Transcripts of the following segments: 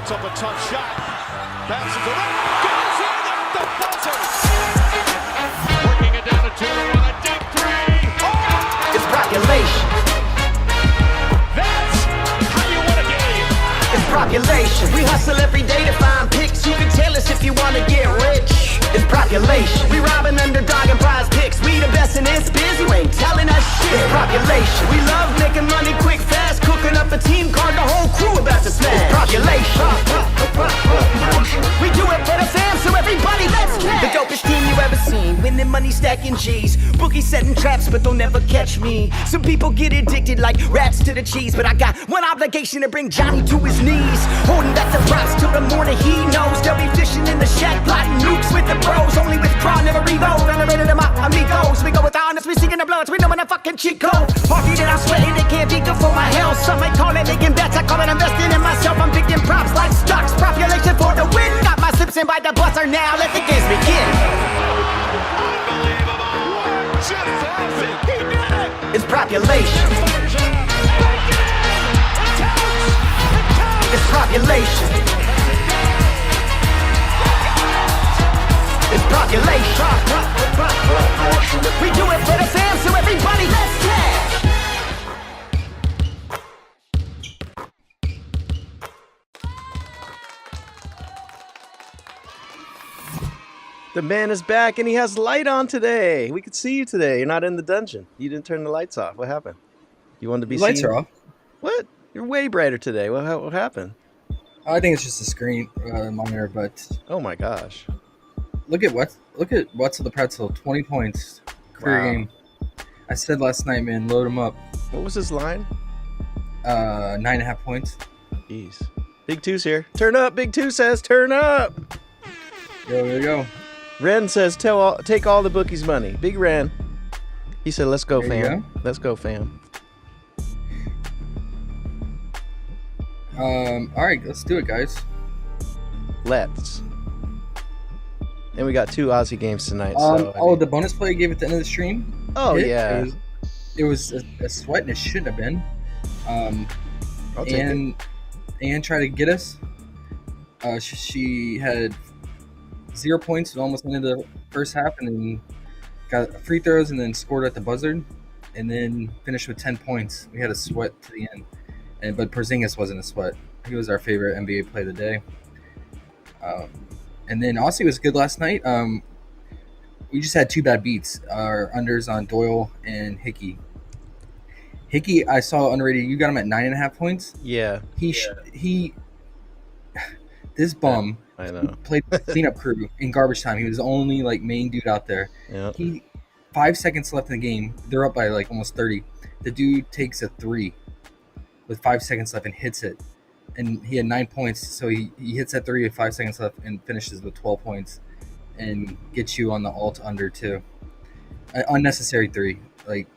puts up a tough shot. Bounces around. Goes in at the buzzer. Working it down to 2 on a deep three. Oh! It's population. That's how you win a game. It's population. We hustle every day to find picks. You can tell us if you want to get rich. It's population. We robbing Underdog and PrizePicks. We the best in this biz. You ain't telling us shit. It's population. We love making money quick, fast. Cooking up a team card. The whole crew about to smash. It's population. We do it for the fam, so everybody let's cash. The dopest team you ever seen. Winning money, stacking G's. Bookies setting traps, but they'll never catch me. Some people get addicted like rats to the cheese, but I got one obligation to bring Johnny to his knees. Holding back the props till the morning he knows. They'll be fishing in the shack, plotting nukes with the bros. Only with crawl, never reload. Elevated them up, amigos. We go with honest, we singing the bloods. We know when the fucking cheat code. Party that I'm sweating, it can't be good for my health. Some might call it making bets, I call it investing in myself. I'm picking props like stocks, population for the win. Got my sips in by the buzzer now, let the games begin. Unbelievable. Just happened. He did it. It's population. It's population. It's population. We do it for the fam, so everybody let's cash. The man is back and he has light on today. We could see you today. You're not in the dungeon. You didn't turn the lights off. What happened? You wanted to be The lights seen? are off. What? You're way brighter today. What happened? I think it's just a screen monitor, but Oh my gosh. look at what's of the pretzel. 20 points, career Wow. game. I said last night, man, load him up. What was his line? 9.5 points. Jeez. Big Two's here. Turn up. Big Two says turn up. There we go. Ren says take all the bookies' money. Big Ren. He said let's go, There you fam. Let's go, fam. All right, let's do it, guys. Let's. And we got 2 Aussie games tonight. So I mean- The bonus play I gave at the end of the stream. Oh hit. yeah. It was a sweat, and it shouldn't have been. I'll take it. And try to get us. She had 0 points at almost into the first half, and then got free throws, and then scored at the buzzer, and then finished with 10 points. We had a sweat to the end, but Porzingis wasn't a sweat. He was our favorite NBA play of the day. And then Aussie was good last night. We just had 2 bad beats. Our unders on Doyle and Hickey. Hickey, I saw underrated. You got him at 9.5 points. Yeah. This bum I know. played cleanup crew in garbage time. He was the only main dude out there. Yeah. 5 seconds left in the game. They're up by almost 30. The dude takes a 3 with 5 seconds left and hits it. And he had 9 points, so he hits that 3 with 5 seconds left and finishes with 12 points and gets you on the alt under too. Unnecessary 3.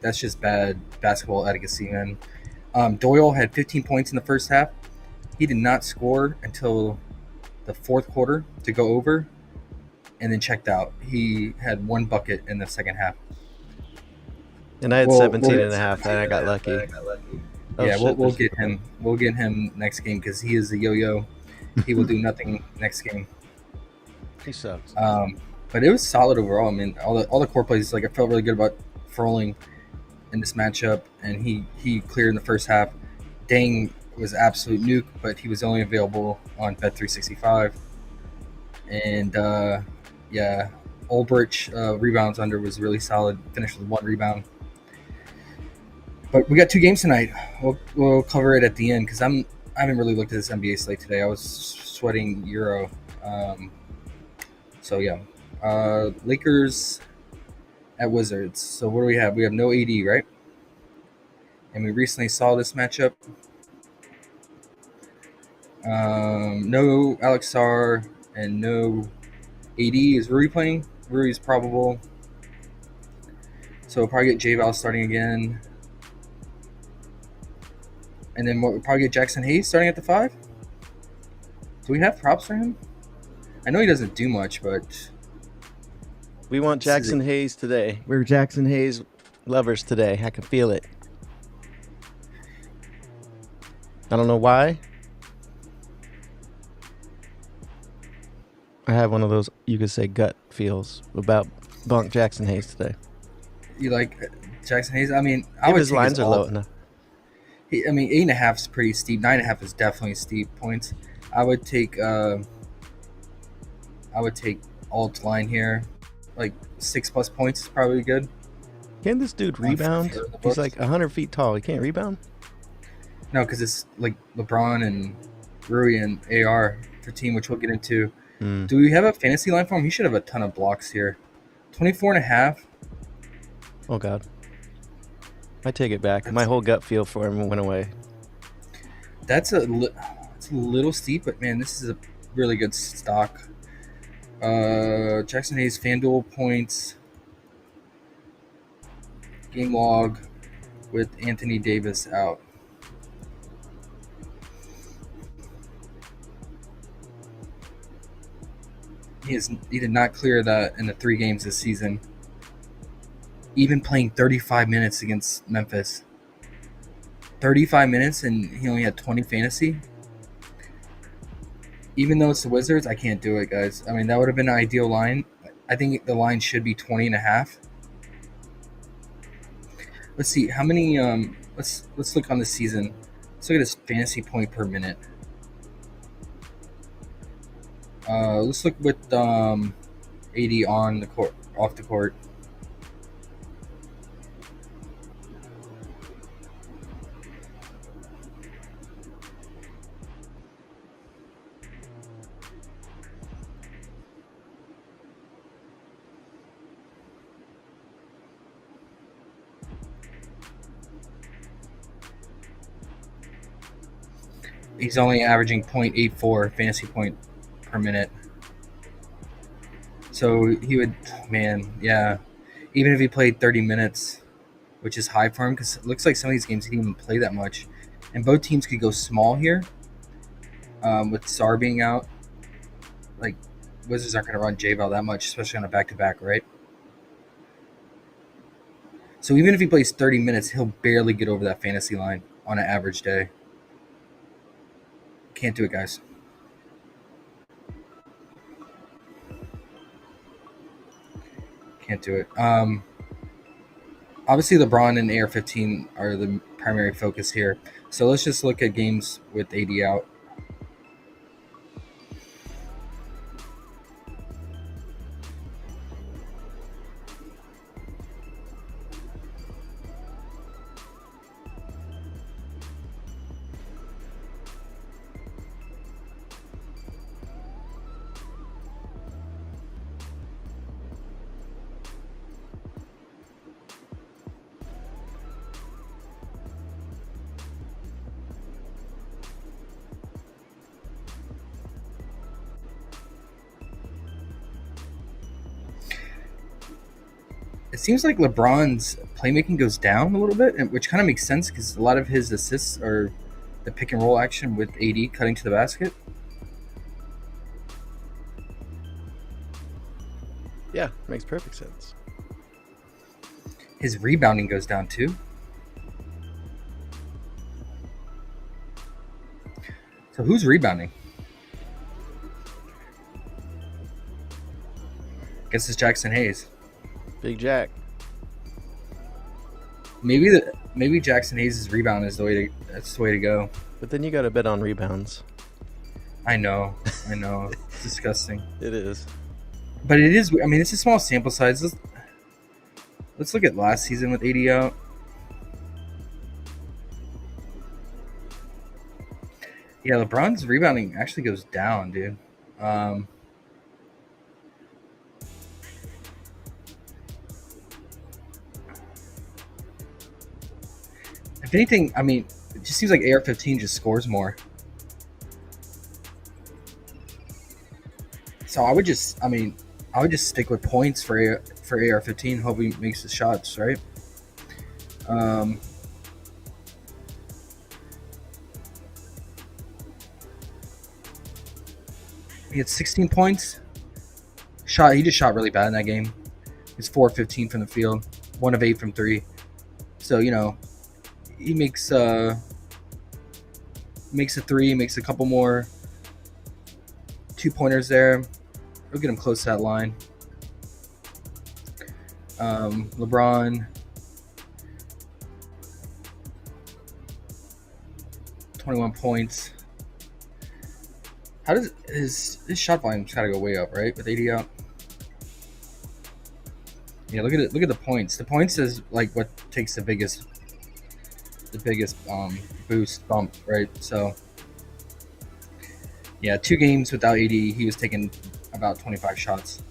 That's just bad basketball etiquette, man. Doyle had 15 points in the first half. He did not score until the fourth quarter to go over, and then checked out. He had 1 bucket in the second half. And I had 17 and a half, and I got lucky. Oh, Yeah, shit, we'll there's- get him. We'll get him next game because he is a yo-yo. He will do nothing next game. He sucks. But it was solid overall. I mean, all the core plays. I felt really good about Froling in this matchup, and he cleared in the first half. Dang was absolute nuke, but he was only available on Bet365. And yeah, Ulbrich rebounds under was really solid. Finished with 1 rebound. But we got 2 games tonight. We'll cover it at the end because I haven't really looked at this NBA slate today. I was sweating Euro. So yeah, Lakers at Wizards. So what do we have? We have no AD, right? And we recently saw this matchup. No Alex Sarr and no AD. Is Rui playing? Rui is probable. So we'll probably get J-Val starting again. And then we'll probably get Jackson Hayes starting at the 5. Do we have props for him? I know he doesn't do much, but We want Jackson Hayes today. We're Jackson Hayes lovers today. I can feel it. I don't know why. I have one of those, you could say, gut feels about Bunk Jackson Hayes today. You like Jackson Hayes? I mean, I If would his take lines are alt. low enough. I mean, 8.5 is pretty steep. 9.5 is definitely steep points. I would take alt line here, like 6+ points is probably good. Can this dude rebound? For the He's books. like 100 feet tall. He can't rebound? No, because it's like LeBron and Rui and AR for team, which we'll get into. Do we have a fantasy line for him? He should have a ton of blocks here. 24.5. Oh, God. I take it back. My whole gut feel for him went away. It's a little steep, but man, this is a really good stock. Jackson Hayes FanDuel points, game log with Anthony Davis out. He did not clear that in the 3 games this season. Even playing 35 minutes against Memphis. 35 minutes and he only had 20 fantasy. Even though it's the Wizards, I can't do it, guys. I mean, that would have been an ideal line. I think the line should be 20.5. Let's see how many. Let's look on the season. Let's look at his fantasy point per minute. Let's look with 80 on the court, off the court. He's only averaging 0.84 fantasy point per minute. So he would, man, yeah. Even if he played 30 minutes, which is high for him, because it looks like some of these games he didn't even play that much. And both teams could go small here with Sar being out. Like, Wizards aren't going to run J-Val that much, especially on a back-to-back, right? So even if he plays 30 minutes, he'll barely get over that fantasy line on an average day. Can't do it, guys. Can't do it. Obviously, LeBron and AR-15 are the primary focus here. So let's just look at games with AD out. It seems like LeBron's playmaking goes down a little bit, which kind of makes sense because a lot of his assists are the pick and roll action with AD cutting to the basket. Yeah, makes perfect sense. His rebounding goes down too. So who's rebounding? Guess it's Jackson Hayes. Big Jack. Maybe Jackson Hayes' rebound is that's the way to go. But then you got to bet on rebounds. I know. It's disgusting. It is. But it is. I mean, it's a small sample size. Let's look at last season with AD out. Yeah, LeBron's rebounding actually goes down, dude. If anything, I mean, it just seems like AR-15 just scores more. So I would just stick with points for AR-15. Hope he makes the shots, right? He had 16 points. He just shot really bad in that game. He's 4-15 from the field, 1 of 8 from 3. So he makes a 3, makes a couple more 2-pointers there. We'll get him close to that line. LeBron, 21 points. How does his shot volume's got to go way up, right? With 80 out. Yeah, look at it. Look at the points. The points is like what takes the biggest boost bump, right? So yeah, 2 games without AD, he was taking about 25 shots,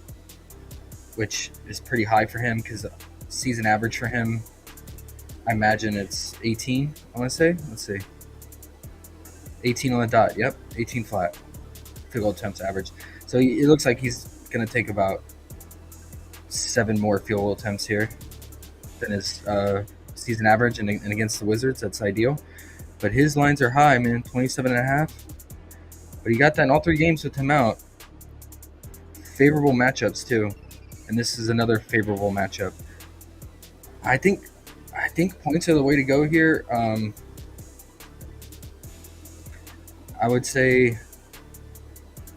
which is pretty high for him because season average for him, I imagine it's 18. I want to say. Let's see. 18 on the dot. Yep, 18 flat. Field goal attempts average. So it looks like he's gonna take about 7 more field goal attempts here than his season average, and against the Wizards, that's ideal. But his lines are high, man, 27.5. But he got that in all 3 games with him out. Favorable matchups too, and this is another favorable matchup. I think points are the way to go here. I would say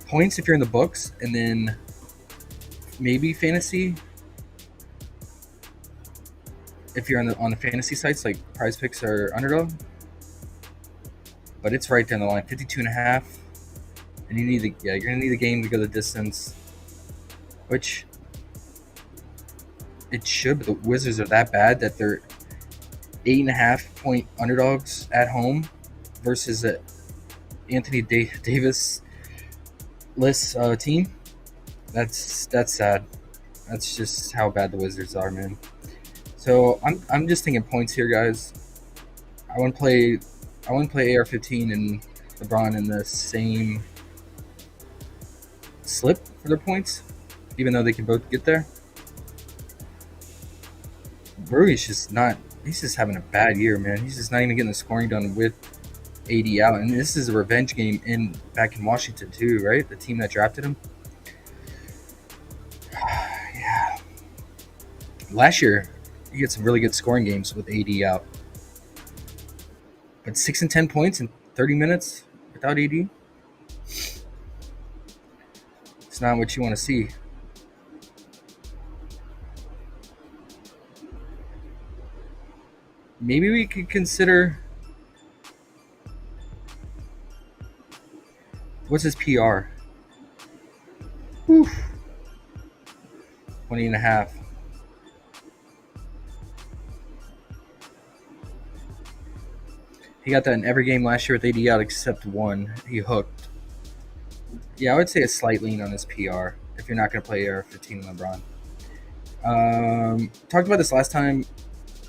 points if you're in the books, and then maybe fantasy if you're on the fantasy sites like PrizePicks or Underdog. But it's right down the line, 52.5, and you're gonna need the game to go the distance, which it should. But the Wizards are that bad that they're 8.5 point underdogs at home versus a Anthony Davis list team. That's sad. That's just how bad the Wizards are, man. So I'm just thinking points here, guys. I want to play AR-15 and LeBron in the same slip for their points, even though they can both get there. Brewy's he's just having a bad year, man. He's just not even getting the scoring done with AD out. And this is a revenge game back in Washington too, right? The team that drafted him. Yeah. Last year, he had some really good scoring games with AD out. But 6 and 10 points in 30 minutes without AD, it's not what you want to see. Maybe we could consider, what's his PR? 20.5. He got that in every game last year with AD out except one. He hooked. Yeah, I would say a slight lean on his PR if you're not going to play AR-15 on LeBron. Talked about this last time.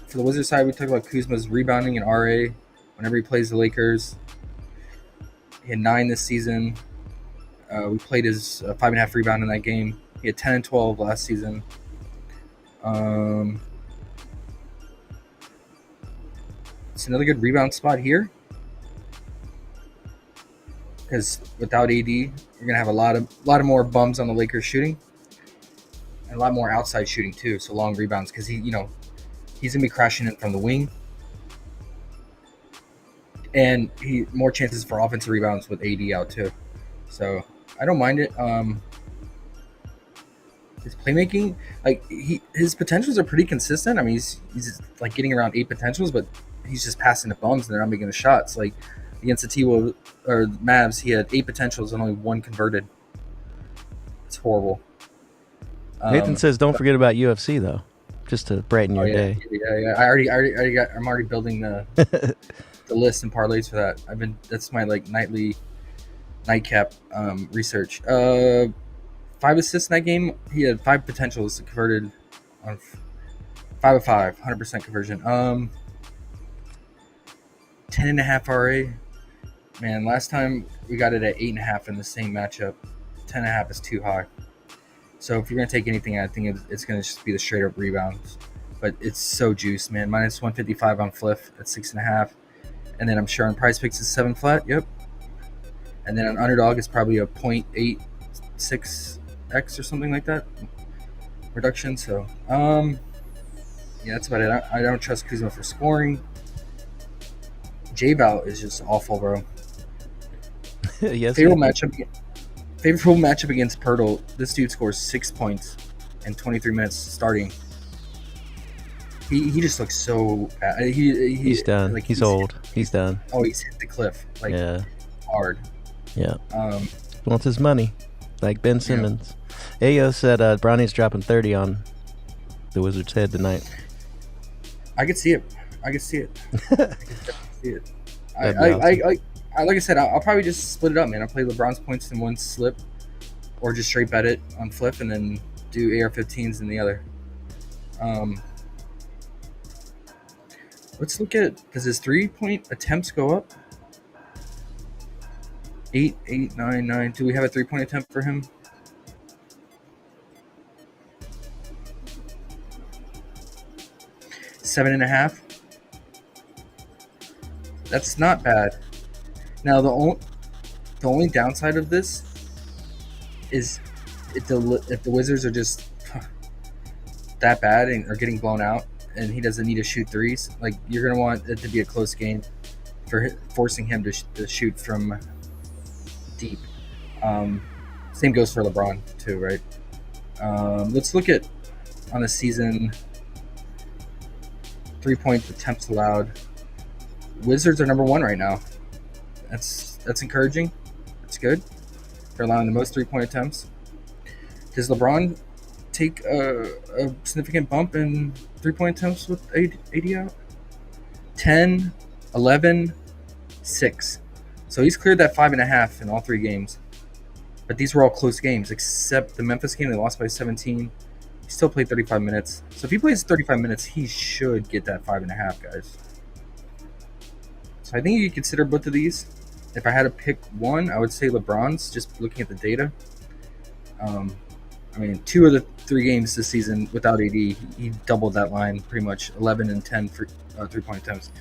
For the Wizards side, we talked about Kuzma's rebounding and RA whenever he plays the Lakers. He had 9 this season. We played his 5.5 rebound in that game. He had 10 and 12 last season. It's another good rebound spot here, because without AD, you're gonna have a lot of more bums on the Lakers shooting, and a lot more outside shooting too. So long rebounds, because he's gonna be crashing in from the wing, and more chances for offensive rebounds with AD out too. So I don't mind it. His playmaking, his potentials are pretty consistent. I mean, he's like getting around 8 potentials, but he's just passing the bums and they're not making the shots. Like against the T-Wolves or Mavs, he had 8 potentials and only 1 converted. It's horrible. Nathan says, "Don't forget about UFC though, just to brighten your day." Yeah. I'm already building the the list and parlays for that. That's my nightly nightcap research. 5 assists in that game. He had 5 potentials converted on 5 of 5, 100% conversion. 10.5 RA. Man, last time we got it at 8.5 in the same matchup. 10.5 is too high. So if you're gonna take anything, I think it's gonna just be the straight up rebounds. But it's so juiced, man. Minus 155 on Fliff at 6.5, and then I'm sure on PrizePicks is 7 flat. Yep. And then on Underdog it's probably a 0.86x or something like that reduction. So yeah, that's about it. I don't trust Kuzma for scoring. J-Val is just awful, bro. Yes. Favorable matchup. Favorable matchup against Pirtle. This dude scores 6 points in 23 minutes starting. He just looks so bad. He's done. Like, he's old. He's done. Oh, he's hit the cliff like Yeah. hard. Yeah. Um, Wants his money, like Ben Simmons. Ayo said Brownie's dropping 30 on the Wizards' head tonight. I could see it. I could see it. I could definitely see it. That'd be awesome. Like I said, I'll probably just split it up, man. I'll play LeBron's points in one slip, or just straight bet it on Fliff, and then do AR-15s in the other. Let's look at, does his 3-point attempts go up? 8, 9, 9. Do we have a 3-point attempt for him? Seven and a half. That's not bad. Now the only downside of this is if the Wizards are just that bad and are getting blown out, and he doesn't need to shoot threes. Like, you're gonna want it to be a close game for forcing him to shoot from deep. Same goes for LeBron too, right? Let's look at on the season 3-point attempts allowed. Wizards are number 1 right now. That's encouraging. That's good. They're allowing the most 3-point attempts. Does LeBron take a significant bump in 3-point attempts with AD out? 10, 11, 6. So he's cleared that 5.5 in all 3 games. But these were all close games, except the Memphis game. They lost by 17. He still played 35 minutes. So if he plays 35 minutes, he should get that 5.5, guys. So I think you could consider both of these. If I had to pick one, I would say LeBron's, just looking at the data. I mean, 2 of the 3 games this season without AD, he doubled that line pretty much, 11 and 10 for 3-point attempts.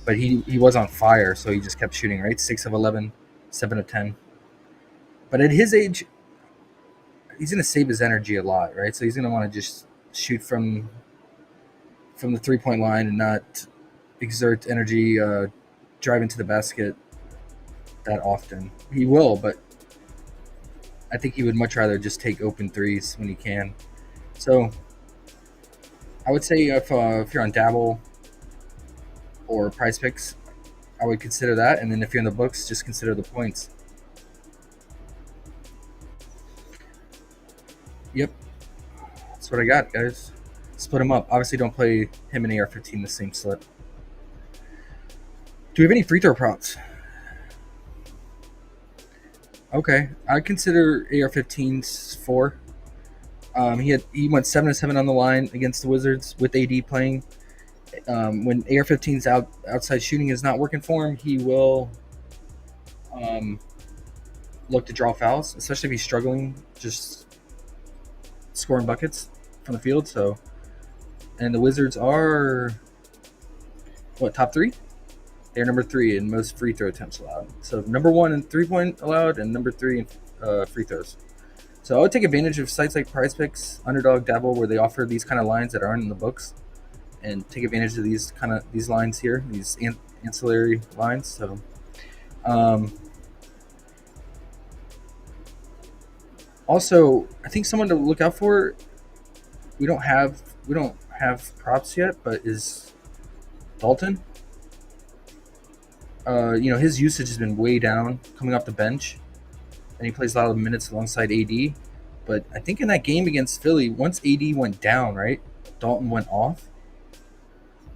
But he was on fire, so he just kept shooting, right? 6 of 11, 7 of 10. But at his age, he's going to save his energy a lot, right? So he's going to want to just shoot from the 3-point line and not exert energy driving to the basket that often. He will, but I think he would much rather just take open threes when he can. So I would say if you're on Dabble or PrizePicks, I would consider that. And then if you're in the books, just consider the points. Yep. That's what I got, guys. Split them up. Obviously, don't play him and AR-15 in the same slip. Do we have any free throw props? Okay, I consider AR-15's 4. He went 7 of 7 on the line against the Wizards with AD playing. When AR-15's outside shooting is not working for him, he will look to draw fouls, especially if he's struggling just scoring buckets from the field. So, and the Wizards are top 3? They're number 3 in most free throw attempts allowed. So number 1 in 3-point allowed, and number 3 in free throws. So I would take advantage of sites like PrizePicks, Underdog, Dabble, where they offer these kind of lines that aren't in the books, and take advantage of these lines here, these ancillary lines. So, also, I think someone to look out for. We don't have props yet, but is Dalton. His usage has been way down coming off the bench, and he plays a lot of minutes alongside AD. But I think in that game against Philly, once AD went down, right, Dalton went off,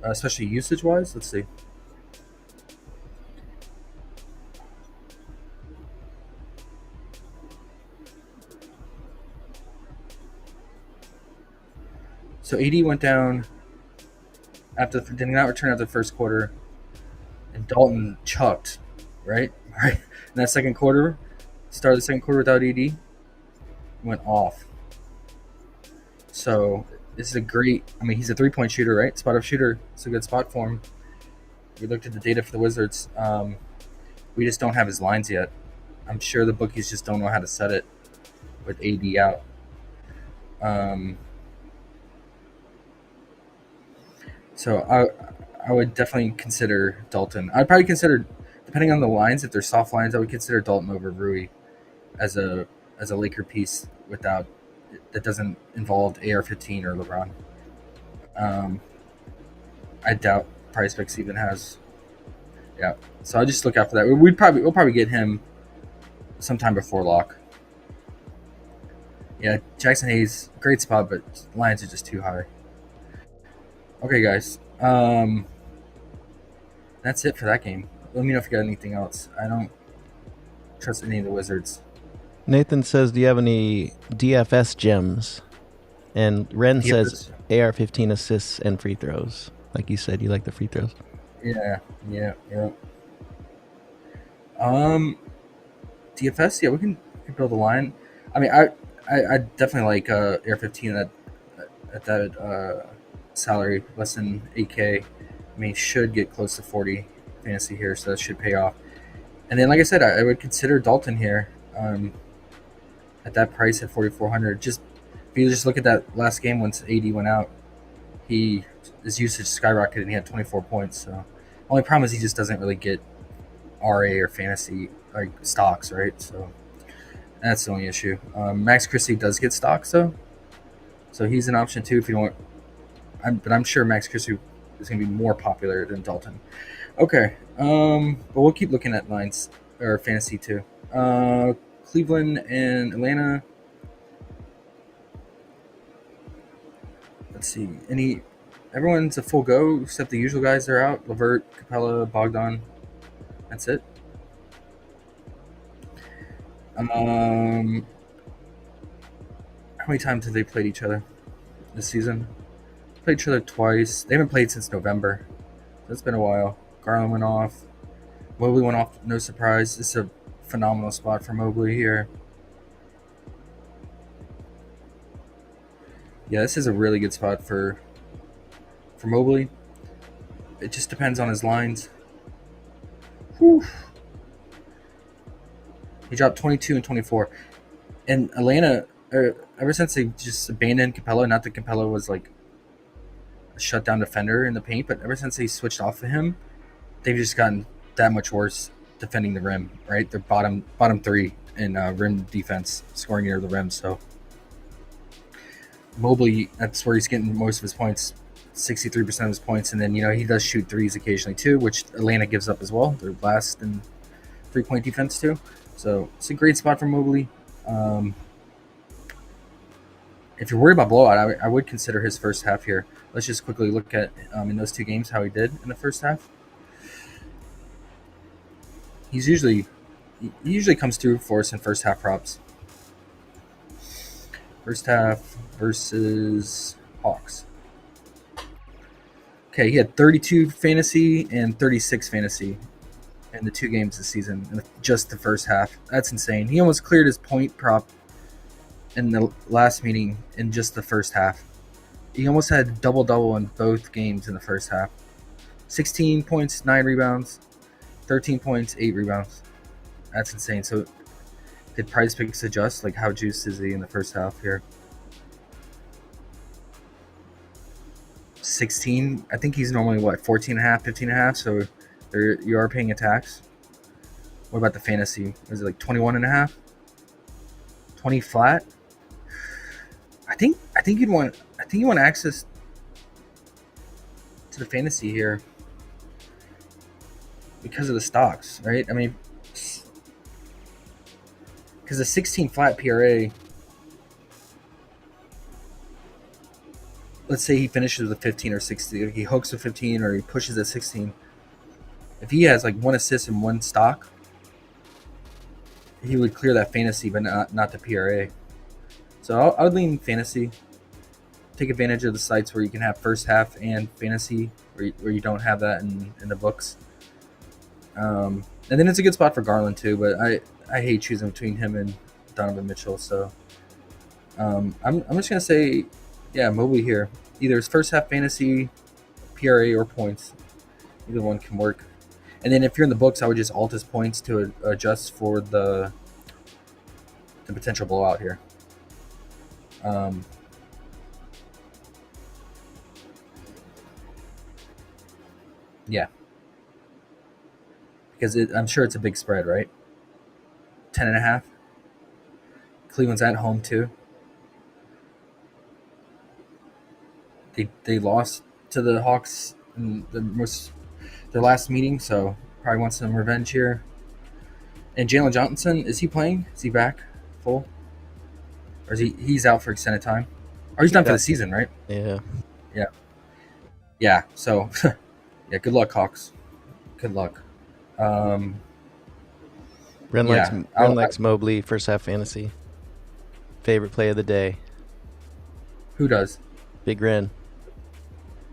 especially usage-wise. Let's see. So AD went down did not return after the first quarter, and Dalton chucked, right? In that second quarter, started the second quarter without AD, went off. So this is he's a 3-point shooter, right? Spot-up shooter. It's a good spot for him. We looked at the data for the Wizards. We just don't have his lines yet. I'm sure the bookies just don't know how to set it with AD out. So I would definitely consider Dalton. I'd probably consider, depending on the lines, if they're soft lines, I would consider Dalton over Rui as a as a Laker piece without that doesn't involve AR-15 or LeBron. I doubt PrizePicks even has. Yeah, so I just look out for that. We'll probably get him sometime before lock. Yeah, Jackson Hayes, great spot, but Lions are just too high. Okay, guys. That's it for that game. Let me know if you got anything else. I don't trust any of the Wizards. Nathan says, do you have any DFS gems? And Ren says AR-15 assists and free throws. Like you said, you like the free throws. Yeah. DFS, yeah, we can build a line. I mean, I definitely like AR-15 at that salary, less than 8K. I mean, should get close to 40 fantasy here, so that should pay off. And then, like I said, I would consider Dalton here at that price at 4,400. Just if you just look at that last game once AD went out, his usage skyrocketed and he had 24 points. So only problem is he just doesn't really get RA or fantasy like stocks, right? So that's the only issue. Max Christie does get stocks though, so he's an option too if you don't want. But I'm sure Max Christie is going to be more popular than Dalton. Okay, but we'll keep looking at lines or fantasy too. Cleveland and Atlanta. Let's see. Everyone's a full go except the usual guys are out. LeVert, Capella, Bogdan. That's it. How many times have they played each other this season? Played each other twice. They haven't played since November. So it's been a while. Garland went off. Mobley went off. No surprise. This is a phenomenal spot for Mobley here. Yeah, this is a really good spot for Mobley. It just depends on his lines. Whew. He dropped 22 and 24. And Atlanta, ever since they just abandoned Capella, not that Capella was like a shutdown defender in the paint, but ever since they switched off of him, they've just gotten that much worse defending the rim, right? They're bottom three in rim defense, scoring near the rim. So Mobley, that's where he's getting most of his points, 63% of his points. And then, he does shoot threes occasionally too, which Atlanta gives up as well. They're last in 3-point defense too. So it's a great spot for Mobley. If you're worried about blowout, I would consider his first half here. Let's just quickly look at in those two games how he did in the first half. He usually comes through for us in first half props. First half versus Hawks. Okay, he had 32 fantasy and 36 fantasy in the two games this season, in just the first half. That's insane. He almost cleared his point prop in the last meeting in just the first half. He almost had double-double in both games in the first half. 16 points, 9 rebounds, 13 points, 8 rebounds. That's insane. So did PrizePicks adjust? Like, how juiced is he in the first half here? 16. I think he's normally, 14 and a half, 15 and a half, so you are paying a tax. What about the fantasy? Is it like 21 and a half? 20 flat? I think you want access to the fantasy here because of the stocks, right? I mean, because the 16 flat PRA, let's say he finishes with 15 or 16, he hooks with 15 or he pushes at 16. If he has like one assist and one stock, he would clear that fantasy, but not the PRA. So I would lean fantasy. Take advantage of the sites where you can have first half and fantasy, where you don't have that in the books. And then it's a good spot for Garland too, but I hate choosing between him and Donovan Mitchell. So I'm just gonna say, yeah, Mobley here. Either his first half fantasy, PRA, or points. Either one can work. And then if you're in the books, I would just alt his points to adjust for the potential blowout here. Yeah. Because I'm sure it's a big spread, right? 10.5. Cleveland's at home too. They lost to the Hawks in their last meeting, so probably wants some revenge here. And Jalen Johnson, is he playing? Is he back full? Or is he's out for extended time? Or he's done for the season, right? Yeah. Yeah. So, yeah. Good luck, Hawks. Good luck. Ren Yeah, likes Mobley first half fantasy. Favorite play of the day. Who does? Big Ren.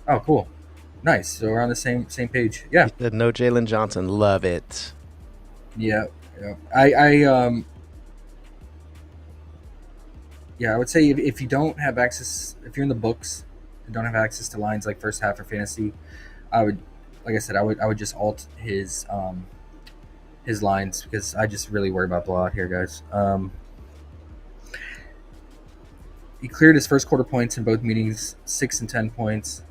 Oh, cool. Nice. So we're on the same page. Yeah. He said no Jalen Johnson. Love it. Yeah. I would say if you don't have access, if you're in the books and don't have access to lines like first half or fantasy, I would, like I said, I would just alt his lines because I just really worry about blowout here, guys. He cleared his first quarter points in both meetings, 6 and 10 points.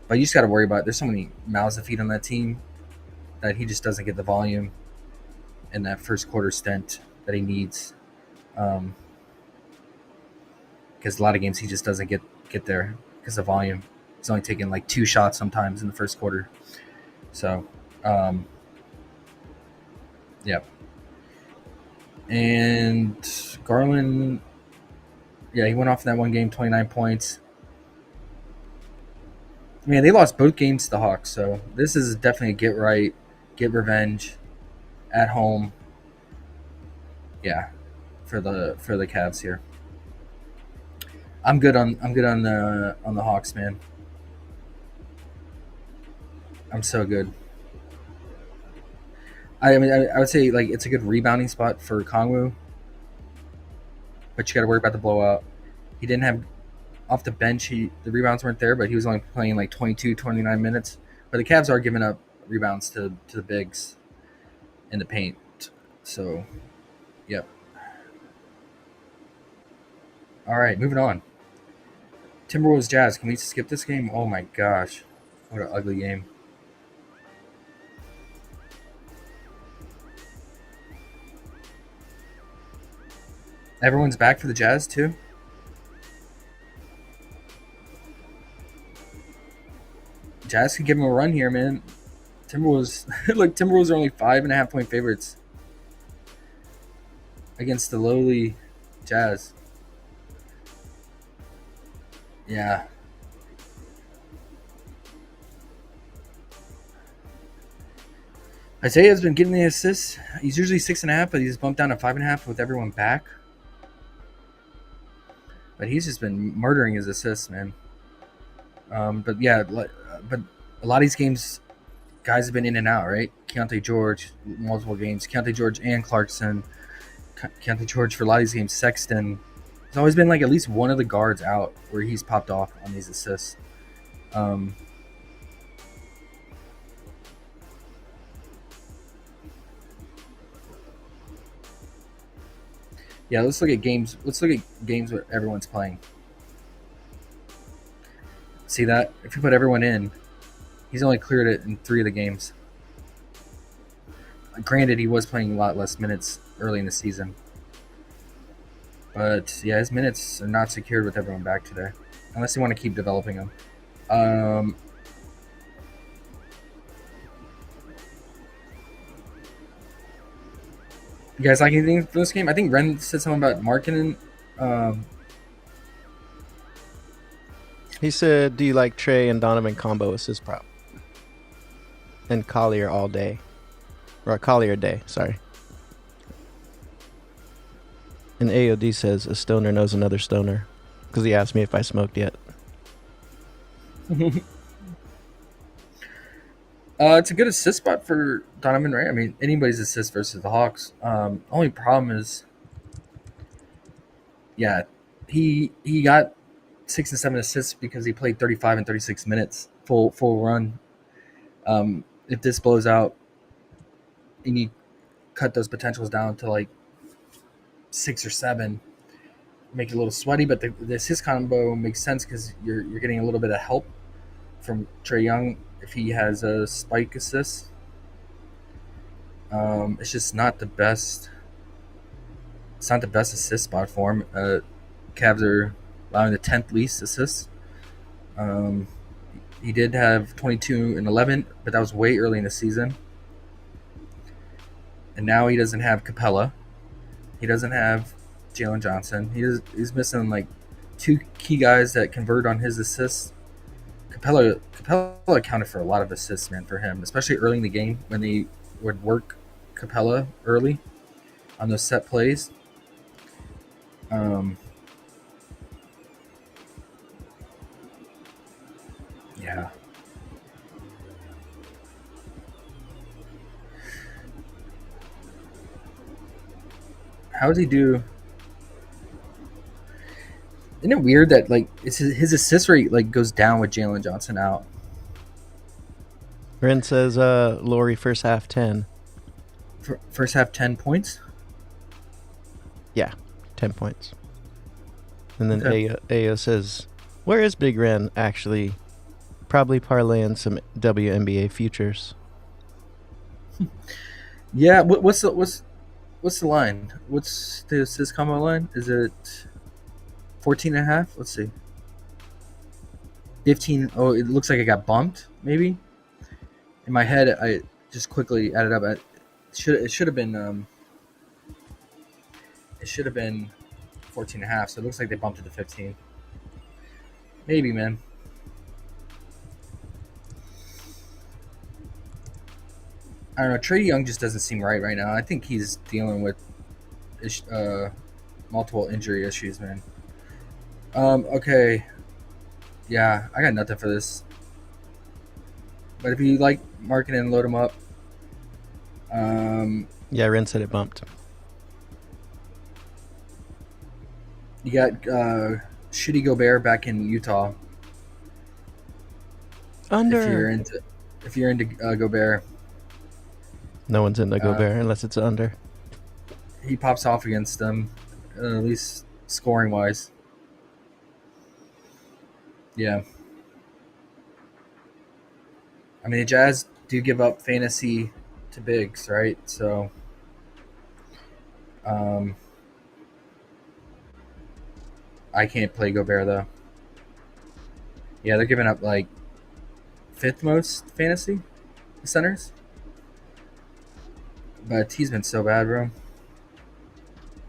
But you just got to worry about it. There's so many mouths to feed on that team that he just doesn't get the volume in that first quarter stint that he needs. Because a lot of games he just doesn't get there because of volume. He's only taking like 2 shots sometimes in the first quarter. So, yeah. And Garland, yeah, he went off in that one game, 29 points. Man, they lost both games to the Hawks, so this is definitely a get right, get revenge at home. Yeah, for the Cavs here. I'm good on the Hawks, man. I'm so good. I mean, I would say like it's a good rebounding spot for Kongwu, but you got to worry about the blowout. He didn't have off the bench. The rebounds weren't there, but he was only playing like 22, 29 minutes. But the Cavs are giving up rebounds to the bigs in the paint. So, yep. All right, moving on. Timberwolves Jazz. Can we skip this game? Oh my gosh, what an ugly game. Everyone's back for the Jazz too. Jazz could give him a run here, man. Timberwolves, look, Timberwolves are only 5.5 point favorites against the lowly Jazz. Yeah. Isaiah's been getting the assists. He's usually 6.5, but he's bumped down to 5.5 with everyone back. But he's just been murdering his assists, man. But yeah, but a lot of these games, guys have been in and out, right? Keontae George, multiple games. Keontae George and Clarkson. Keontae George for a lot of these games. Sexton. There's always been like at least one of the guards out where he's popped off on these assists. Yeah, let's look at games. Let's look at games where everyone's playing. See that? If you put everyone in, he's only cleared it in 3 of the games. Granted, he was playing a lot less minutes early in the season. But, yeah, his minutes are not secured with everyone back today. Unless you want to keep developing them. You guys like anything for this game? I think Ren said something about Markkinen. He said, do you like Trey and Donovan combo assist prop? And Collier all day. Or Collier day, sorry. And AOD says, a stoner knows another stoner. Because he asked me if I smoked yet. It's a good assist spot for Donovan, right? I mean, anybody's assist versus the Hawks. Only problem is, yeah, he got 6 and 7 assists because he played 35 and 36 minutes full run. If this blows out, you need to cut those potentials down to like 6 or 7. Make it a little sweaty, but the assist combo makes sense because you're getting a little bit of help from Trae Young if he has a spike assist. It's just not the best it's not the best assist spot for him. Cavs are allowing the 10th least assists. He did have 22 and 11, but that was way early in the season. And now he doesn't have Capella. He doesn't have Jalen Johnson. He's missing like 2 key guys that convert on his assists. Capella accounted for a lot of assists, man, for him, especially early in the game when they would work Capella early on those set plays. Yeah. How does he do? Isn't it weird that like his assist rate like goes down with Jalen Johnson out? Ren says Lori first half 10. First half 10 points. Yeah, 10 points. And then Okay. Ayo says, where is Big Ren actually? Probably parlaying some WNBA futures. Yeah. What's the line? What's the assist combo line? Is it 14.5? Let's see. 15. Oh, it looks like it got bumped. Maybe. In my head, I just quickly added up. It should have been 14.5. So it looks like they bumped it to 15. Maybe, man. I don't know. Trae Young just doesn't seem right now. I think he's dealing with multiple injury issues, man. Okay. Yeah, I got nothing for this. But if you like marking and load them up, Yeah, Ren said it bumped. you got Shitty Gobert back in Utah. Under. If you're into Gobert, No one's into Gobert unless it's under. he pops off against them, at least scoring wise. Yeah. I mean, the Jazz do give up fantasy to bigs, right? So, I can't play Gobert though. Yeah, they're giving up like 5th most fantasy centers, but he's been so bad, bro.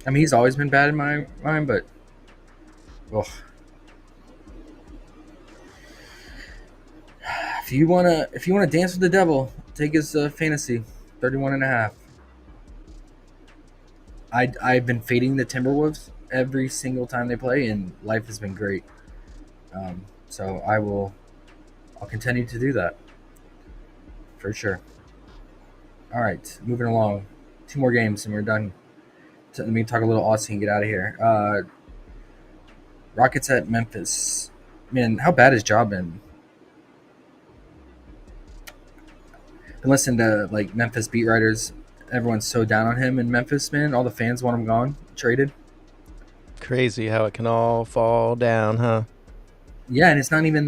I mean, he's always been bad in my mind, but ugh. If you wanna dance with the devil, take his fantasy 31.5. I've been fading the Timberwolves every single time they play, and life has been great. So I'll continue to do that for sure. All right, moving along. 2 more games and we're done. So let me talk a little Aussie and get out of here. Rockets at Memphis. Man, how bad has Ja been? Been listening to like Memphis beat writers. Everyone's so down on him in Memphis, man. All the fans want him gone, traded. Crazy how it can all fall down, huh? Yeah, and it's not even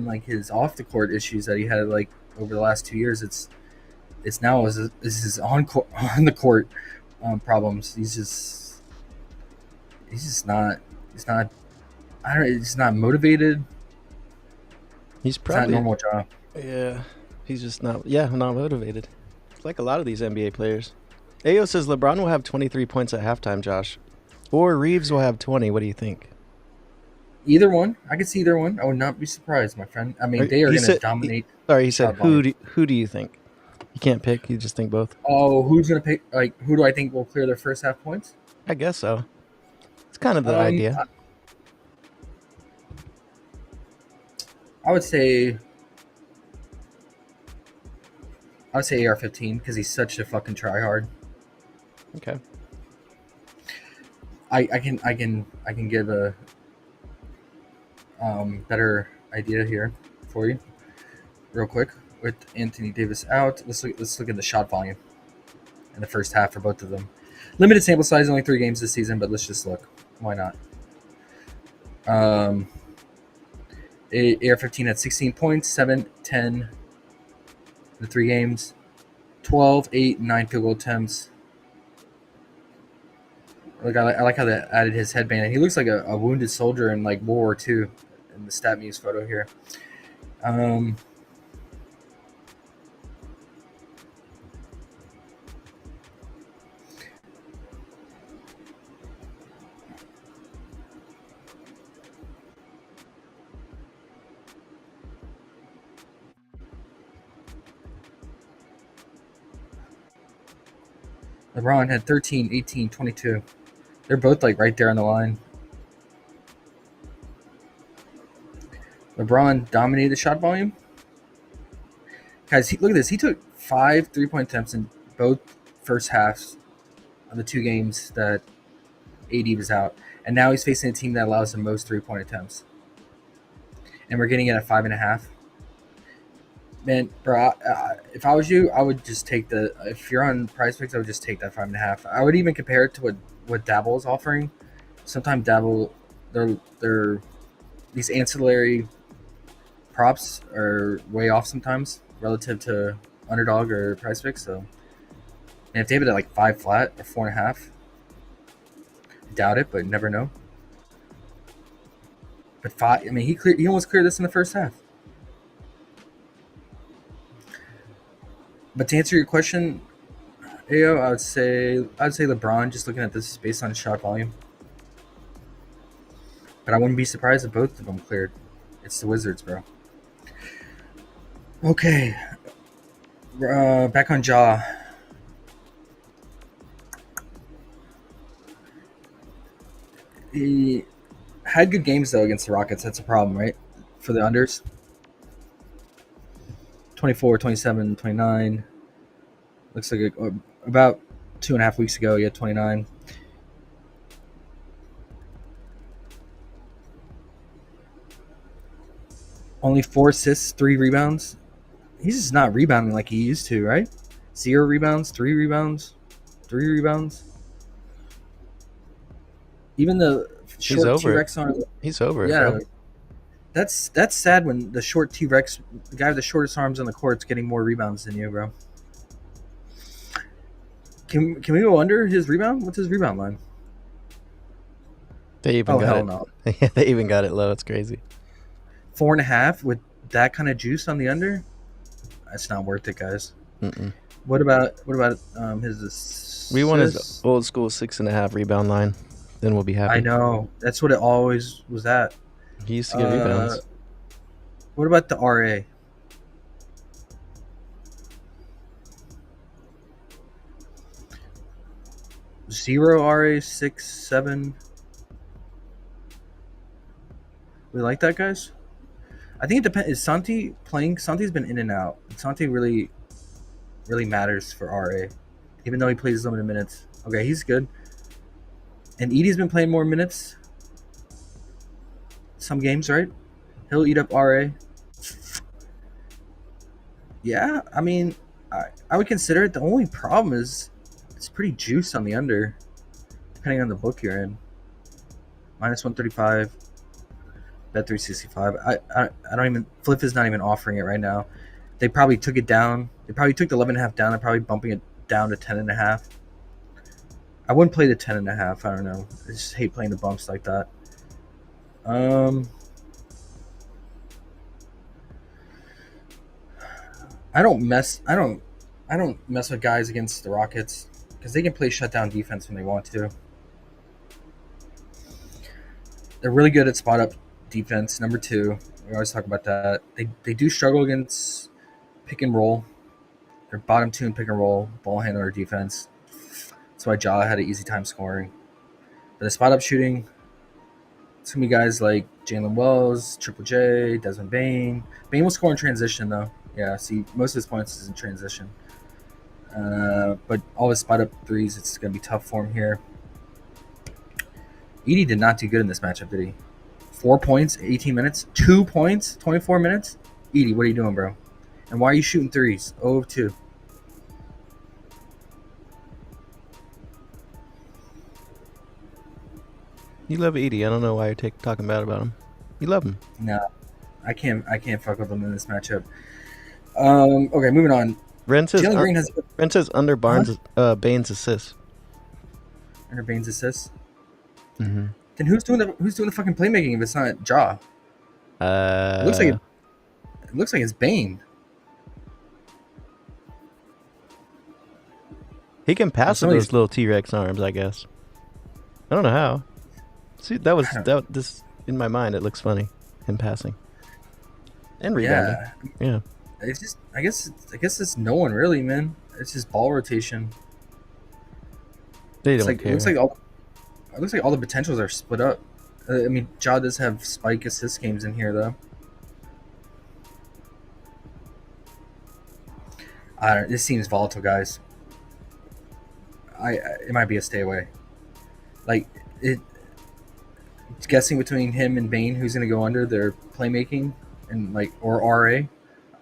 like his off the court issues that he had like over the last 2 years. It's now his on the court problems. He's not I don't know, he's not motivated. He's It's not probably normal job. Yeah, he's just not motivated. It's like a lot of these NBA players. Ayo says LeBron will have 23 points at halftime, Josh. Or Reeves will have 20. What do you think? Either one. I could see either one. I would not be surprised, my friend. I mean, they are going to dominate. He said, shot volume. who do you think? You can't pick. You just think both. Oh, who's going to pick? Like, who do I think will clear their first half points? I guess so. It's kind of the idea. I would say AR-15 because he's such a fucking tryhard. Okay. I can give a better idea here for you, real quick. With Anthony Davis out, let's look at the shot volume in the first half for both of them. Limited sample size, only 3 games this season, but let's just look. Why not? AR-15 had 16 points, 7, 10 in the 3 games, 12, 8, and 9 field goal attempts. Like I like how they added his headband. He looks like a wounded soldier in like World War II in the Stat Muse photo here. LeBron had 13, 18, 22. They're both like right there on the line. LeBron dominated the shot volume. Guys, look at this. He took 5 3-point attempts in both first halves of the 2 games that AD was out. And now he's facing a team that allows the most 3-point attempts. And we're getting it at 5.5. Man, bro, if I was you, I would just take if you're on PrizePicks, I would just take that 5.5. I would even compare it to what Dabble is offering. Sometimes Dabble, they're these ancillary props are way off sometimes relative to Underdog or PrizePicks. So, and if they have it at like 5 flat or 4.5, doubt it, but never know. But 5, I mean, he almost cleared this in the first half. But to answer your question, Ayo, I'd say LeBron. Just looking at this based on shot volume, but I wouldn't be surprised if both of them cleared. It's the Wizards, bro. Okay, back on Ja. He had good games though against the Rockets. That's a problem, right? For the unders. 24, 27, 29. Looks like about 2.5 weeks ago, he had 29. Only 4 assists, 3 rebounds. He's just not rebounding like he used to, right? 0 rebounds, 3 rebounds, 3 rebounds. Even the short T-Rex arm. He's over. Yeah. Bro. That's sad when the short T-Rex, the guy with the shortest arms on the court, is getting more rebounds than you, bro. Can we go under his rebound? What's his rebound line? They even got it. No. Yeah, they even got it low. It's crazy. 4.5 with that kind of juice on the under? That's not worth it, guys. Mm-mm. What about his assists? We want his old school 6.5 rebound line. Then we'll be happy. I know. That's what it always was at. He used to get rebounds. What about the RA? Zero RA, 6, 7. We like that, guys? I think it depends. Is Santi playing? Santi's been in and out. Santi really matters for RA, even though he plays limited minutes. Okay, he's good. And Edie's been playing more minutes. Some games, right? He'll eat up RA. Yeah, I mean, I would consider it. The only problem is it's pretty juiced on the under, depending on the book you're in. -135, bet 365. I don't even. Fliff is not even offering it right now. They probably took it down. They probably took the 11.5 down. They're probably bumping it down to 10.5. I wouldn't play the 10.5. I don't know. I just hate playing the bumps like that. I don't mess with guys against the Rockets because they can play shutdown defense when they want to. They're really good at spot up defense. Number 2, we always talk about that. They do struggle against pick and roll. They're bottom 2 in pick and roll, ball handler defense. That's why Ja had an easy time scoring. But the spot up shooting, it's gonna be guys like Jalen Wells, Triple J, Desmond Bane. Bane will score in transition though. Yeah, see, most of his points is in transition. But all his spot up threes, it's gonna be tough for him here. Edie did not do good in this matchup, did he? 4 points, 18 minutes. 2 points, 24 minutes. Edie, what are you doing, bro? And why are you shooting threes? 0 of 2. You love Edie. I don't know why you're talking bad about him. You love him. No, I can't fuck with him in this matchup. Okay, moving on. Ren says Jalen Green has under Bane's assists. under Bane's assists. Mm-hmm. Then who's doing the fucking playmaking if it's not Ja? It looks like it's Bane. He can pass with somebody's- those little T-Rex arms, I guess. I don't know how. See, this in my mind. It looks funny, him passing and rebounding. Yeah. It's just I guess it's no one really, man. It's just ball rotation. They It's don't like care. it looks like all the potentials are split up. I mean, Ja does have spike assist games in here though. This seems volatile, guys. It might be a stay away. Like it's guessing between him and Bane who's gonna go under their playmaking and or RA.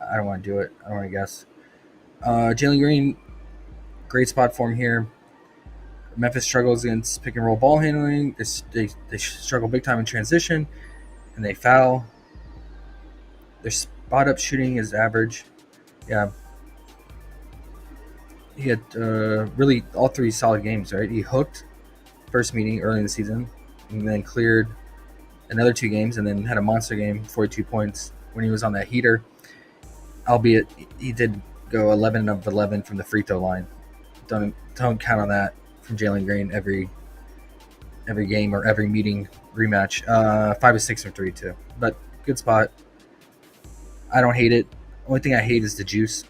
I don't want to do it. I don't want to guess. Jalen Green, great spot for him here. Memphis struggles against pick and roll ball handling. They struggle big time in transition, and they foul. Their spot up shooting is average. Yeah. He had really all three solid games, right? He hooked first meeting early in the season, and then cleared another 2 games, and then had a monster game, 42 points when he was on that heater. Albeit he did go 11 of 11 from the free throw line. Don't count on that from Jalen Green every game or every meeting rematch. 5 of 6 from 3 too, but good spot. I don't hate it. Only thing I hate is the juice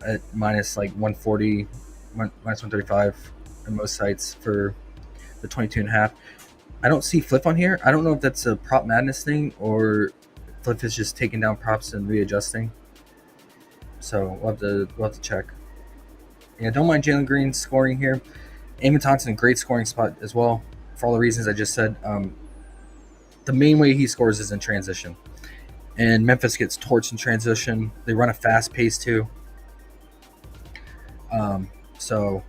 at minus 140, minus 135 on most sites for the 22.5. I don't see Fliff on here. I don't know if that's a prop madness thing or Fliff is just taking down props and readjusting. So we'll have to check. Yeah, don't mind Jalen Green scoring here. Eamon Thompson, a great scoring spot as well for all the reasons I just said. The main way he scores is in transition. And Memphis gets torched in transition. They run a fast pace too. So,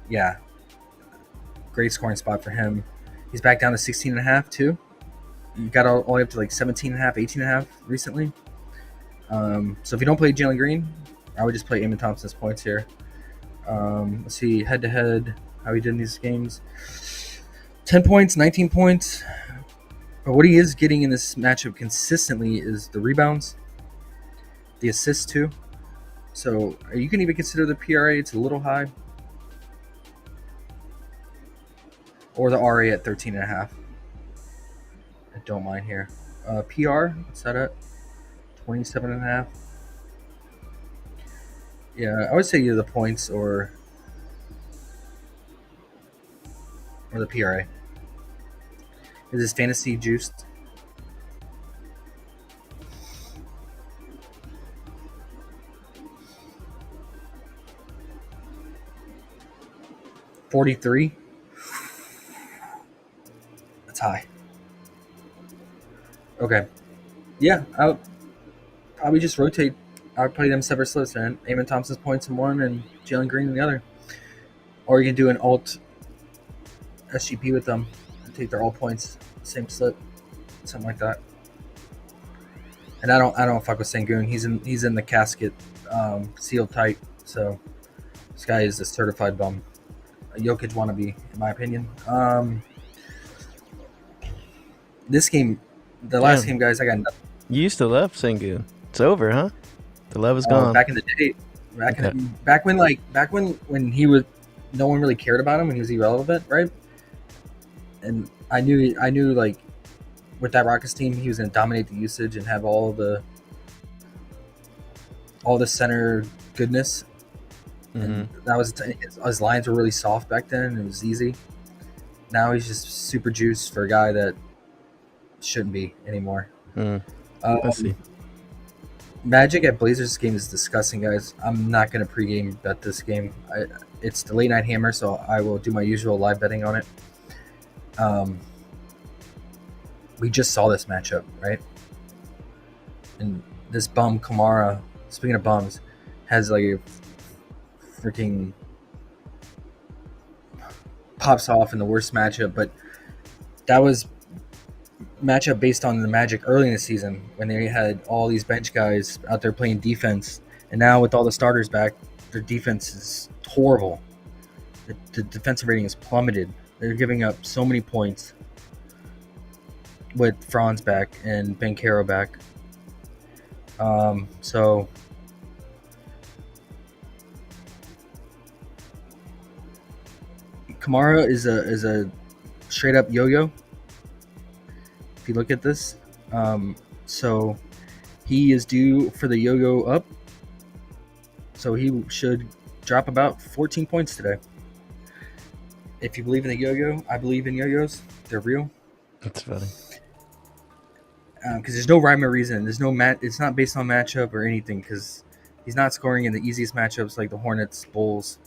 yeah. Great scoring spot for him. He's back down to 16.5 too. He got all the way up to 17.5, 18.5 recently. So if you don't play Jalen Green, I would just play Eamon Thompson's points here. Let's see, head-to-head, how he did in these games. 10 points, 19 points. But what he is getting in this matchup consistently is the rebounds, the assists too. So you can even consider the PRA, it's a little high. Or the RA at 13.5. I don't mind here. PR, what's that at? 27.5. Yeah, I would say either the points or the PRA. Is this fantasy juiced? $43. That's high. Okay. Yeah, I would probably just rotate. I would play them separate slips, man. Eamon Thompson's points in one and Jalen Green in the other. Or you can do an alt SGP with them and take their all points, same slip, something like that. And I don't fuck with Sengun. He's in the casket, sealed tight. So this guy is a certified bum, a Jokic wannabe, in my opinion. This game, the last game, guys, I got nothing. You used to love Sengun. It's over, huh? The love is gone. Back in the day, back when he was, no one really cared about him when he was irrelevant, right? And I knew like with that Rockets team, he was going to dominate the usage and have all the center goodness. And that was his lines were really soft back then. And it was easy. Now he's just super juiced for a guy that shouldn't be anymore. Let's see. Magic at Blazers game is disgusting, guys. I'm not going to pregame bet this game. It's the late night hammer, so I will do my usual live betting on it. We just saw this matchup, right? And this bum Kamara, speaking of bums, has like a freaking pops off in the worst matchup, but that was matchup based on the Magic early in the season when they had all these bench guys out there playing defense, and now with all the starters back, their defense is horrible. The defensive rating is plummeted They're giving up so many points with Franz back and Bankero back. So Kamara is a straight up yo-yo. If you look at this, so he is due for the yo-yo up. So he should drop about 14 points today. If you believe in the yo-yo, I believe in yo-yos. They're real. That's funny. Because there's no rhyme or reason. There's no It's not based on matchup or anything. Because he's not scoring in the easiest matchups like the Hornets, Bulls,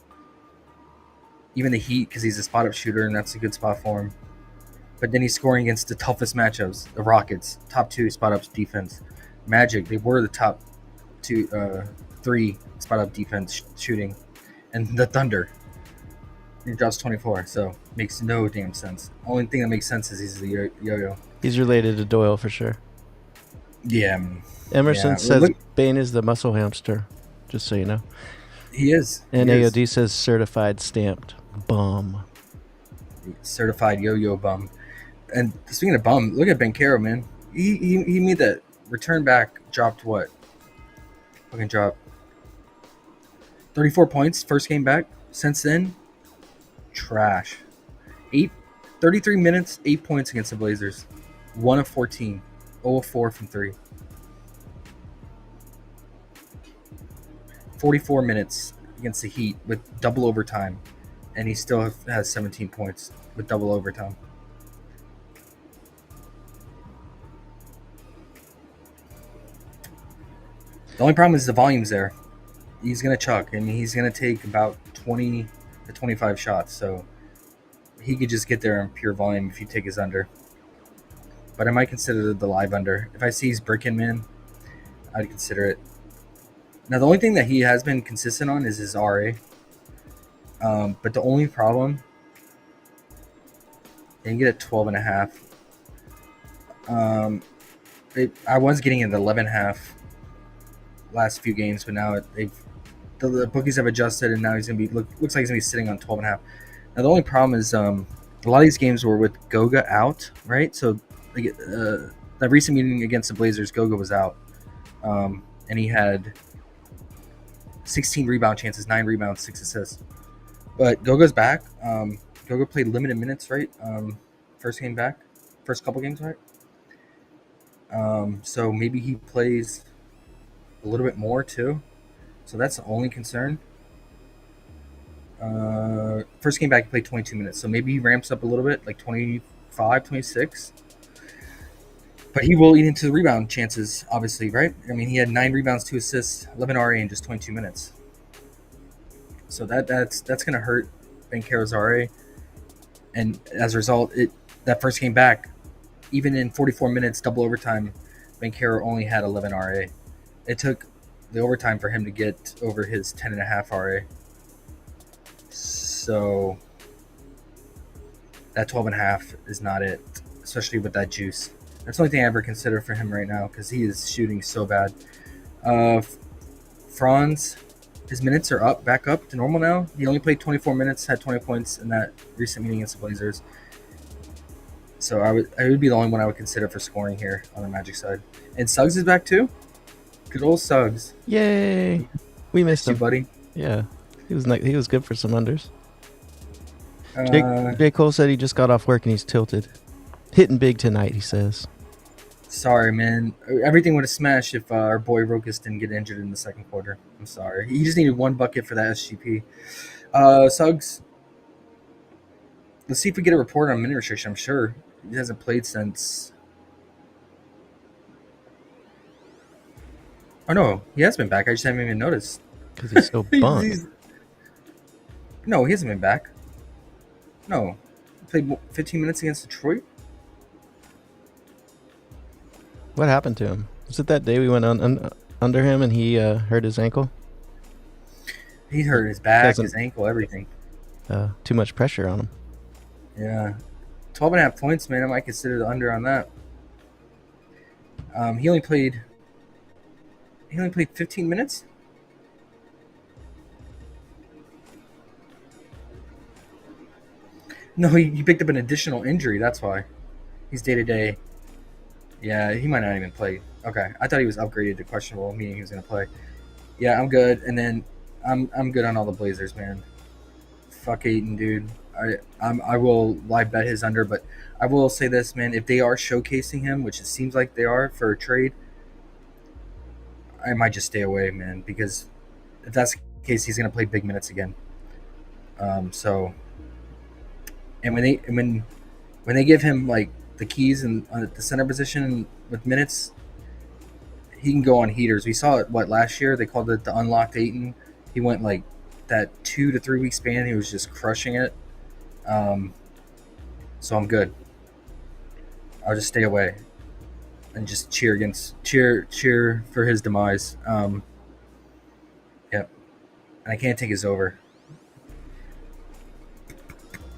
even the Heat. Because he's a spot-up shooter and that's a good spot for him. But then he's scoring against the toughest matchups: the Rockets, top 2 spot-up defense; Magic, they were the top 3 spot-up defense shooting, and the Thunder. He drops 24, so makes no damn sense. Only thing that makes sense is he's the yo-yo. He's related to Doyle for sure. Yeah. Emerson Yeah. says Bane is the muscle hamster, just so you know. He is. And He is. AOD says certified stamped bum. Certified yo-yo bum. And speaking of bum, look at Bankero, man. He made that return back, dropped what? Fucking drop 34 points first game back. Since then, trash. 33 minutes, 8 points against the Blazers. 1 of 14. 0 of 4 from 3. 44 minutes against the Heat with double overtime. And he still has 17 points with double overtime. The only problem is the volume's there. He's going to chuck, and he's going to take about 20 to 25 shots. So he could just get there in pure volume if you take his under. But I might consider the live under. If I see he's bricking, man, I'd consider it. Now, the only thing that he has been consistent on is his RA. But the only problem, and you get a 12.5. I was getting it at 11.5 last few games, but now the bookies have adjusted, and now he's gonna be looks like he's gonna be sitting on 12.5. Now the only problem is a lot of these games were with Goga out, right? So that recent meeting against the Blazers, Goga was out, and he had 16 rebound chances, 9 rebounds, 6 assists. But Goga's back. Goga played limited minutes, right? First couple games, right? So maybe he plays a little bit more too. So that's the only concern. First game back, he played 22 minutes. So maybe he ramps up a little bit, like 25, 26. But he will eat into the rebound chances, obviously, right? I mean, he had 9 rebounds, 2 assists, 11 RA in just 22 minutes. So that's going to hurt Bankero's RA. And as a result, that first game back, even in 44 minutes, double overtime, Bankero only had 11 RA. It took the overtime for him to get over his 10.5 RA. So that 12.5 is not it, especially with that juice. That's the only thing I ever consider for him right now because he is shooting so bad. Franz, his minutes are back up to normal now. He only played 24 minutes, had 20 points in that recent meeting against the Blazers. So I would be the only one I would consider for scoring here on the Magic side. And Suggs is back too. Good old Suggs. Yay! We missed You, him, buddy. Yeah, he was good for some unders. J. Cole said he just got off work and he's tilted, hitting big tonight. He says. Sorry, man. Everything would have smashed if our boy Rokas didn't get injured in the second quarter. I'm sorry. He just needed 1 bucket for that SGP. Suggs. Let's see if we get a report on minute restriction. I'm sure he hasn't played since. Oh no, he has been back. I just haven't even noticed. Because he's so bummed. No, he hasn't been back. No, he played 15 minutes against Detroit. What happened to him? Was it that day we went under him and he hurt his ankle? He hurt his back, his ankle, everything. Too much pressure on him. Yeah. 12.5 points, man. I might consider the under on that. He only played 15 minutes? No, he picked up an additional injury. That's why he's day to day. Yeah, he might not even play. Okay, I thought he was upgraded to questionable, meaning he was gonna play. Yeah, I'm good. And then I'm good on all the Blazers, man. Fuck Ayton, dude. I will live bet his under, but I will say this, man. If they are showcasing him, which it seems like they are for a trade, I might just stay away, man. Because if that's the case, he's gonna play big minutes again. So, and when they give him like the keys and the center position with minutes, he can go on heaters. We saw it last year. They called it the unlocked Ayton. He went like that 2 to 3 week span. He was just crushing it. So I'm good. I'll just stay away and just cheer for his demise. Yep. And I can't take his over.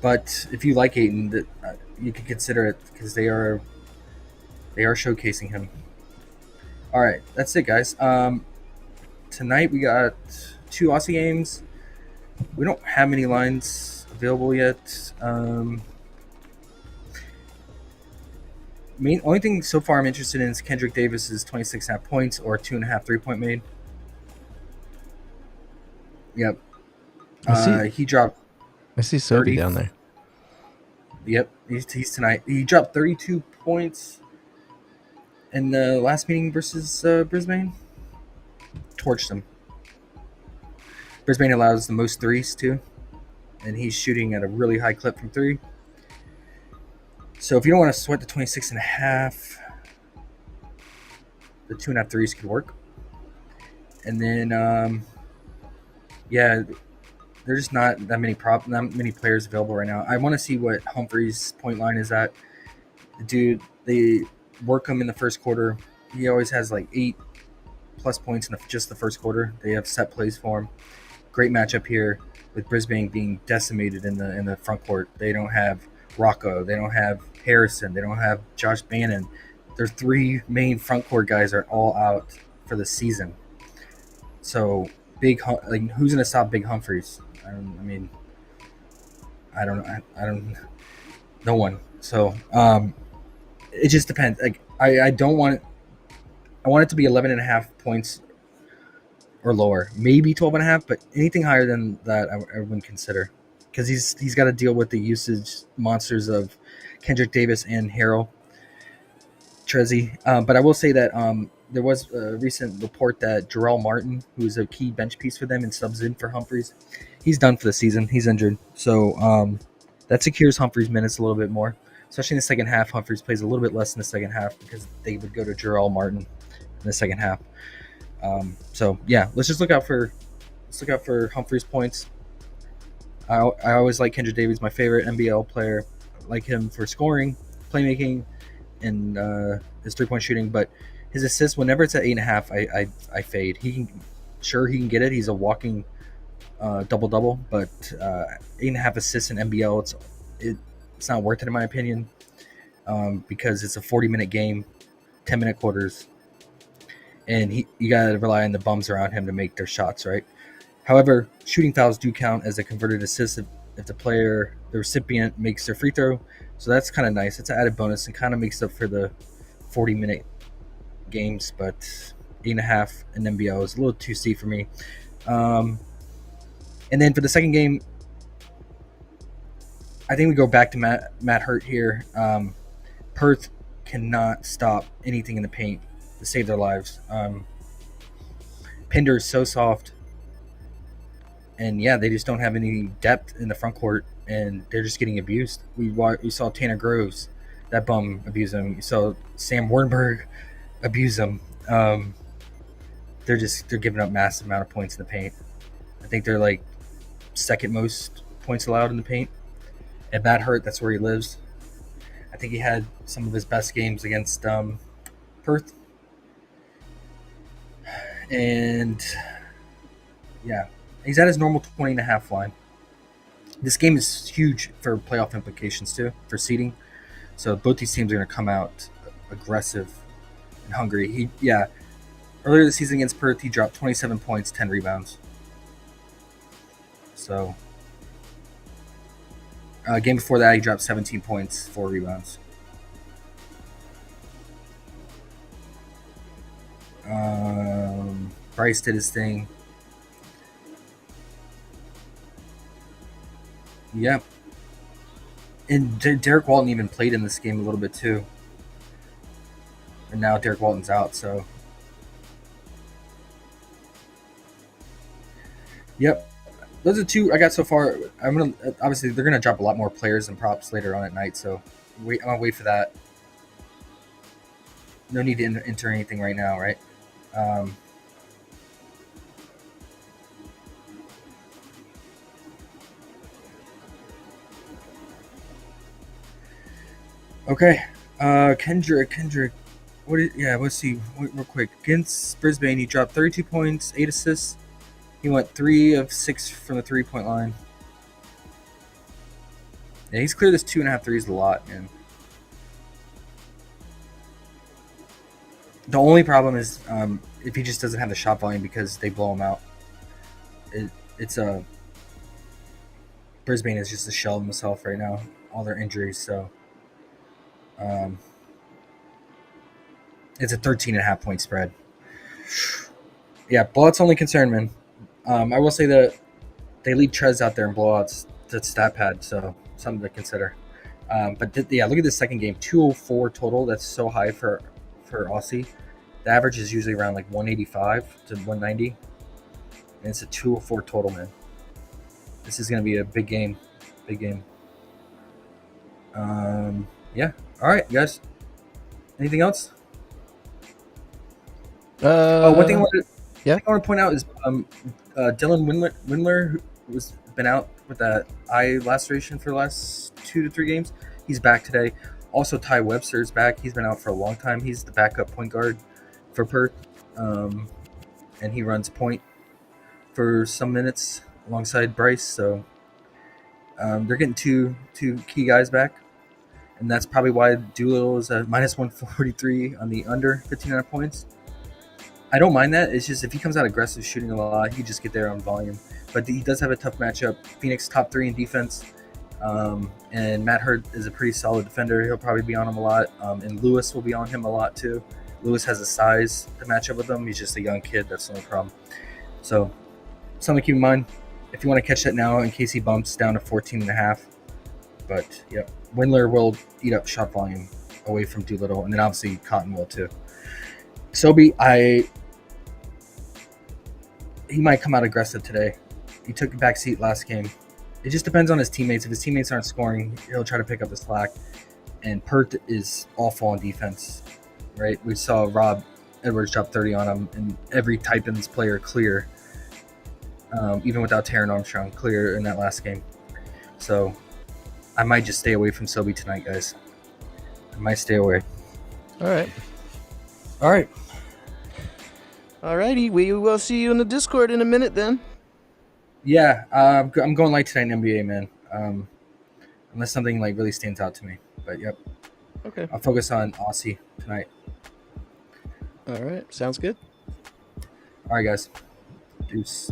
But if you like Ayton, you can consider it because they are showcasing him. All right, that's it, guys. Tonight we got 2 Aussie games. We don't have any lines available yet. Only thing so far I'm interested in is Kendrick Davis's 26.5 points or 2.5 3-point made. Yep. He dropped. I see Sobe 30. down there. Yep, he's tonight. He dropped 32 points in the last meeting versus Brisbane. Torched them. Brisbane allows the most threes too, and he's shooting at a really high clip from 3. So if you don't want to sweat the 26.5, the 2.5 threes could work. And then, yeah, there's just not that many players available right now. I want to see what Humphrey's point line is at. Dude, they work him in the first quarter. He always has like 8+ points in just the first quarter. They have set plays for him. Great matchup here with Brisbane being decimated in the front court. They don't have Rocco. They don't have Harrison. They don't have Josh Bannon. Their 3 main front court guys are all out for the season. So who's gonna stop Big Humphreys? I don't know. No one. So it just depends. Like I don't want it. I want it to be 11.5 points or lower, maybe 12.5, but anything higher than that I wouldn't consider, because he's got to deal with the usage monsters of Kendrick Davis and Harrell Trezzy. But I will say that there was a recent report that Jarrell Martin, who is a key bench piece for them and subs in for Humphreys, he's done for the season. He's injured, so that secures Humphreys' minutes a little bit more, especially in the second half. Humphreys plays a little bit less in the second half because they would go to Jarrell Martin in the second half. So yeah, let's look out for Humphreys' points. I always like Kendrick Davis, my favorite NBL player. I like him for scoring, playmaking, and his 3-point shooting. But his assists, whenever it's at 8.5, I fade. He can get it. He's a walking double-double, but 8.5 assists in NBL, it's not worth it in my opinion, because it's a 40-minute game, 10-minute quarters. And you got to rely on the bums around him to make their shots, right? However, shooting fouls do count as a converted assist if the recipient makes their free throw. So that's kind of nice. It's an added bonus and kind of makes up for the 40-minute games. But 8.5 in NBL is a little too steep for me. And then for the second game, I think we go back to Matt Hurt here. Perth cannot stop anything in the paint to save their lives. Pinder is so soft, and yeah, they just don't have any depth in the front court, and they're just getting abused. We saw Tanner Groves, that bum, abuse him. You saw Sam Wernberg abuse him. They're giving up massive amount of points in the paint. I think they're like second most points allowed in the paint. And Matt Hurt, that's where he lives. I think he had some of his best games against Perth. And yeah, he's at his normal 20.5 line. This game is huge for playoff implications too, for seeding. So both these teams are going to come out aggressive and hungry. Earlier this season against Perth, he dropped 27 points, 10 rebounds. So Game before that, he dropped 17 points, 4 rebounds. Bryce did his thing. Yeah. And Derek Walton even played in this game a little bit too. And now Derek Walton's out, so. Yep. Those are two I got so far. Obviously they're gonna drop a lot more players and props later on at night, so I'm gonna wait for that. No need to enter anything right now, right? Okay. Kendrick. Let's see real quick. Against Brisbane, he dropped 32 points, 8 assists. He went 3 of 6 from the 3-point line. Yeah, he's cleared his 2.5 threes a lot, man. The only problem is if he just doesn't have the shot volume because they blow him out. Brisbane is just a shell of himself right now. All their injuries, so it's a 13.5 point spread. Yeah, blowout's only concern, man. I will say that they lead Trez out there in blowouts. That's stat pad, so something to consider. But look at this second game, 204 total. That's so high for Aussie. The average is usually around like 185 to 190, and it's a 204 total, man. This is gonna be a big game, Yeah. All right, guys. Anything else? One thing I want to point out is Dylan Windler, who was been out with that eye laceration for the last 2 to 3 games. He's back today. Also, Ty Webster's back. He's been out for a long time. He's the backup point guard for Perth, and he runs point for some minutes alongside Bryce. So they're getting two key guys back, and that's probably why Doolittle is at minus 143 on the under 15.5 points. I don't mind that. It's just if he comes out aggressive, shooting a lot, he just get there on volume. But he does have a tough matchup. Phoenix top 3 in defense, and Matt Hurd is a pretty solid defender. He'll probably be on him a lot, and Lewis will be on him a lot too. Lewis has the size to match up with him. He's just a young kid. That's the only problem. So something to keep in mind if you want to catch that now in case he bumps down to 14.5. But yep, Windler will eat up shot volume away from Doolittle, and then obviously Cotton will too. Sobe, he might come out aggressive today. He took a back seat last game. It just depends on his teammates. If his teammates aren't scoring, he'll try to pick up the slack. And Perth is awful on defense, right? We saw Rob Edwards drop 30 on him, and every Titans player clear, even without Taron Armstrong, clear in that last game. So I might just stay away from Sobe tonight, guys. I might stay away. All right. Alrighty, we will see you in the Discord in a minute then. Yeah, I'm going light tonight in NBA, man. Unless something like really stands out to me. But yep. Okay. I'll focus on Aussie tonight. All right, sounds good. All right, guys. Deuce.